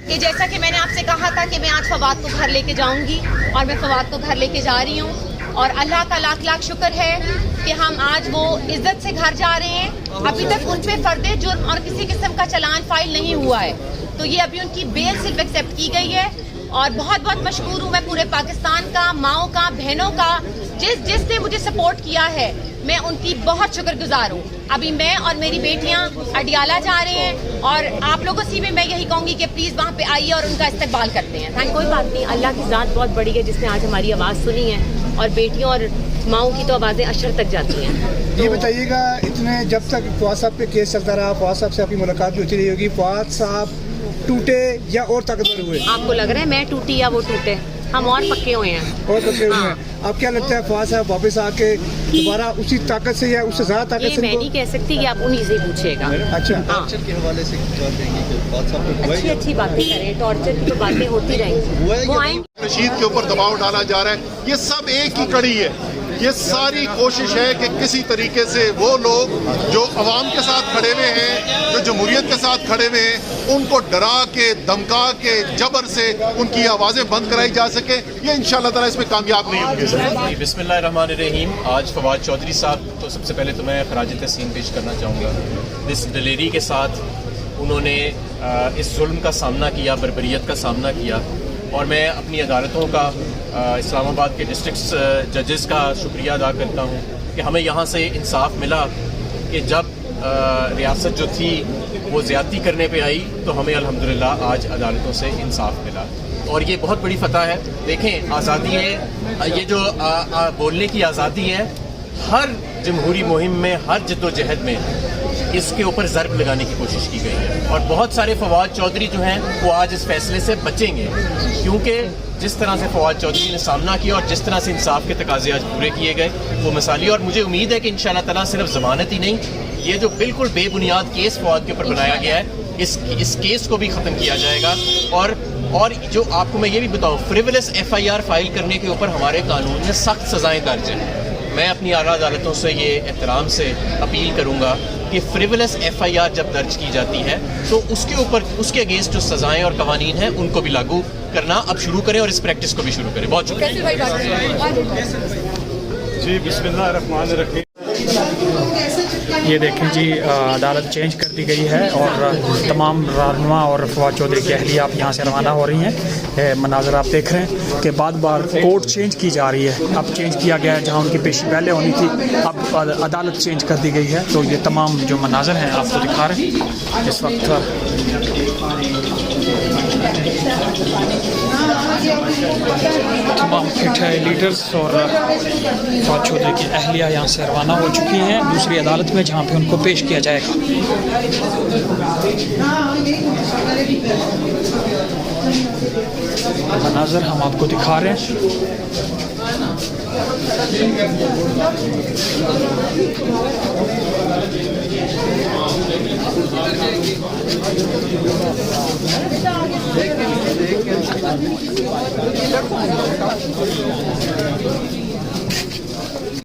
کہ جیسا کہ میں نے آپ سے کہا تھا کہ میں آج فواد کو گھر لے کے جاؤں گی اور میں فواد کو گھر لے کے جا رہی ہوں، اور اللہ کا لاکھ لاکھ شکر ہے کہ ہم آج وہ عزت سے گھر جا رہے ہیں۔ ابھی تک ان پہ فرد جرم اور کسی قسم کا چلان فائل نہیں ہوا ہے، تو یہ ابھی ان کی بیل صرف ایکسیپٹ کی گئی ہے، اور بہت بہت مشکور ہوں میں پورے پاکستان کا، ماؤں کا، بہنوں کا، جس نے مجھے سپورٹ کیا ہے، میں ان کی بہت شکر گزار ہوں۔ ابھی میں اور میری بیٹیاں اڈیالہ جا رہے ہیں، اور آپ لوگوں سے بھی میں یہی کہوں گی کہ پلیز وہاں پہ آئیے اور ان کا استقبال کرتے ہیں۔ کوئی بات نہیں، اللہ کی ذات بہت بڑی ہے جس نے آج ہماری آواز سنی ہے، اور بیٹیوں اور ماؤں کی تو آوازیں عشر تک جاتی ہیں۔ یہ بتائیے گا، اتنے جب تک فواد صاحب پہ کیس چلتا رہا، فواد صاحب سے آپ کی ملاقات بھی ہوتی رہی ہوگی، فواد صاحب ٹوٹے یا اور طاقتور ہوئے؟ آپ کو لگ رہا ہے میں ٹوٹی یا وہ ٹوٹے؟ ہم اور پکے ہوئے ہیں۔ اور پکے ہوئے ہیں۔ آپ کیا لگتا ہے فواد صاحب واپس آ کے دوبارہ اسی طاقت سے یا اس سے زیادہ طاقت یہ سے؟ میں نہیں کہہ سکتی، کہ آپ انہی سے پوچھے گا۔ اچھا، ٹارچر کے حوالے سے اچھی اچھی باتیں کریں، ٹارچر کی تو باتیں ہوتی رہیں گی، وہ آئیں گے۔ رشید کے اوپر دباؤ ڈالا جا رہا ہے، یہ سب ایک ہی کڑی ہے۔ یہ ساری کوشش ہے کہ کسی طریقے سے وہ لوگ جو عوام کے ساتھ کھڑے ہوئے ہیں، جو جمہوریت کے ساتھ کھڑے ہوئے ہیں، ان کو ڈرا کے، دھمکا کے، جبر سے ان کی آوازیں بند کرائی جا سکے۔ یہ انشاءاللہ تعالیٰ اس میں کامیاب نہیں ہوں گے۔ بسم اللہ الرحمن الرحیم۔ آج فواد چودھری صاحب تو سب سے پہلے تو میں خراج تحسین پیش کرنا چاہوں گا۔ اس دلیری کے ساتھ انہوں نے اس ظلم کا سامنا کیا، بربریت کا سامنا کیا، اور میں اپنی عدالتوں کا، اسلام آباد کے ڈسٹرکٹ ججز کا شکریہ ادا کرتا ہوں کہ ہمیں یہاں سے انصاف ملا کہ جب ریاست جو تھی وہ زیادتی کرنے پہ آئی تو ہمیں الحمدللہ آج عدالتوں سے انصاف ملا، اور یہ بہت بڑی فتح ہے۔ دیکھیں، آزادی ہے، یہ جو بولنے کی آزادی ہے، ہر جمہوری مہم میں، ہر جد و جہد میں اس کے اوپر ضرب لگانے کی کوشش کی گئی ہے، اور بہت سارے فواد چودھری جو ہیں وہ آج اس فیصلے سے بچیں گے، کیونکہ جس طرح سے فواد چودھری نے سامنا کیا اور جس طرح سے انصاف کے تقاضے آج پورے کیے گئے وہ مثالی، اور مجھے امید ہے کہ انشاءاللہ تعالیٰ صرف ضمانت ہی نہیں، یہ جو بالکل بے بنیاد کیس فواد کے اوپر بنایا گیا ہے، اس کیس کو بھی ختم کیا جائے گا۔ اور جو آپ کو میں یہ بھی بتاؤں، فریولس FIR فائل کرنے کے اوپر ہمارے قانون میں سخت سزائیں درج ہیں۔ میں اپنی اعلیٰ عدالتوں سے یہ احترام سے اپیل کروں گا کہ فریولس FIR جب درج کی جاتی ہے تو اس کے اوپر، اس کے اگینسٹ جو سزائیں اور قوانین ہیں ان کو بھی لاگو کرنا اب شروع کریں، اور اس پریکٹس کو بھی شروع کریں۔ بہت شکریہ۔ جی بسم اللہ الرحمن الرحیم۔ یہ دیکھیں جی، عدالت چینج کر دی گئی ہے اور تمام رہنما اور فواد چودھری کی اہلیہ آپ یہاں سے روانہ ہو رہی ہیں۔ مناظر آپ دیکھ رہے ہیں کہ بعد بار کورٹ چینج کی جا رہی ہے، اب چینج کیا گیا ہے، جہاں ان کی پیشی پہلے ہونی تھی اب عدالت چینج کر دی گئی ہے۔ تو یہ تمام جو مناظر ہیں آپ کو دکھا رہے ہیں اس وقت۔ تمام پٹھے لیڈرز اور فواد چودھری کی اہلیہ یہاں سے روانہ ہو چکی ہیں دوسری عدالت میں، جہاں پہ ان کو پیش کیا جائے گا۔ مناظر ہم آپ کو دکھا رہے ہیں۔